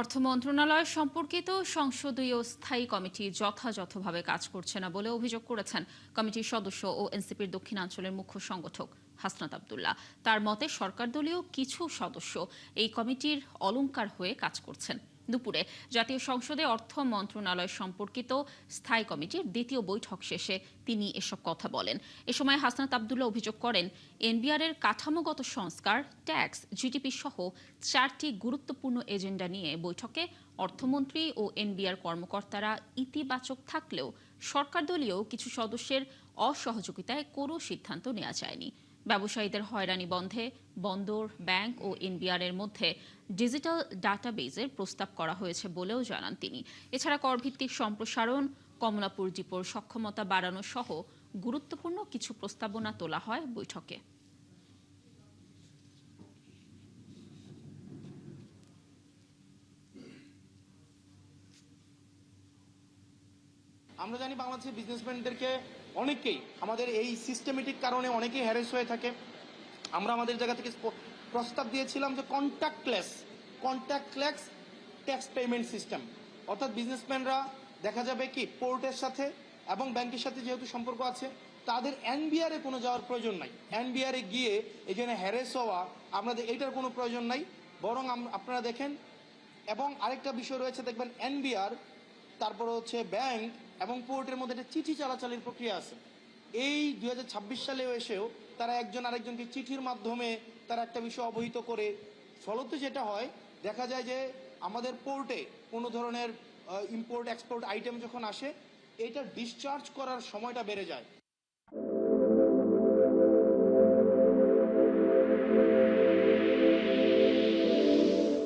অর্থ মন্ত্রণালয় সম্পর্কিত সংসদীয় স্থায়ী কমিটি যথাযথভাবে কাজ করছে না বলে অভিযোগ করেছেন কমিটির সদস্য ও এনসিপির দক্ষিণাঞ্চলের মুখ্য সংগঠক হাসনাত আব্দুল্লাহ। তার মতে সরকারদলীয় কিছু সদস্য এই কমিটির অলংকার হয়ে কাজ করছেন। দুপুরে জাতীয় সংসদে অর্থ মন্ত্রণালয় সম্পর্কিত স্থায়ী কমিটির দ্বিতীয় বৈঠক শেষে তিনি এসব কথা বলেন। এ সময় হাসনাত আব্দুল্লাহ অভিযোগ করেন, এনবিআরের কাঠামোগত সংস্কার, ট্যাক্স, জিডিপি সহ 4টি গুরুত্বপূর্ণ এজেন্ডা নিয়ে বৈঠকে অর্থমন্ত্রী ও এনবিআর কর্মকর্তারা ইতিবাচক থাকলেও সরকারদলীয় কিছু সদস্যের অসহযোগিতায় কোনো সিদ্ধান্ত নেওয়া যায়নি। ব্যবসায়ীদের হয়রানি বন্ধে বন্দর, ব্যাংক ও এনবিআর এর মধ্যে ডিজিটাল ডাটাবেজের প্রস্তাব করা হয়েছে বলেও জানান তিনি। এছাড়া করভিত্তিক সম্প্রসারণ, কমলাপুর ডিপোর সক্ষমতা বাড়ানো সহ গুরুত্বপূর্ণ কিছু প্রস্তাবনা তোলা হয় বৈঠকে। আমরা জানি বাংলাদেশের বিজনেসম্যানদেরকে অনেকেই আমাদের এই সিস্টেমেটিক কারণে অনেকেই হ্যারেস হয়ে থাকে। আমরা আমাদের জায়গা থেকে প্রস্তাব দিয়েছিলাম যে কন্ট্যাক্টলেস ট্যাক্স পেমেন্ট সিস্টেম, অর্থাৎ বিজনেসম্যানরা দেখা যাবে কি পোর্টের সাথে এবং ব্যাংকের সাথে যেহেতু সম্পর্ক আছে, তাদের এনবিআরে কোনো যাওয়ার প্রয়োজন নাই। এনবিআরে গিয়ে এখানে হ্যারেস হওয়া আপনাদের এইটার কোনো প্রয়োজন নাই। বরং আপনারা দেখেন, এবং আরেকটা বিষয় রয়েছে, দেখবেন এনবিআর, তারপরে হচ্ছে ব্যাংক এবং পোর্টের মধ্যে একটা চিঠি চালাচালির প্রক্রিয়া আছে। এই 2026 সালেও এসেও তারা একজন আরেকজনকে চিঠির মাধ্যমে তারা একটা বিষয় অবহিত করে। ফলত যেটা হয়, দেখা যায় যে আমাদের পোর্টে কোনো ধরনের ইম্পোর্ট এক্সপোর্ট আইটেম যখন আসে, এটা ডিসচার্জ করার সময়টা বেড়ে যায়।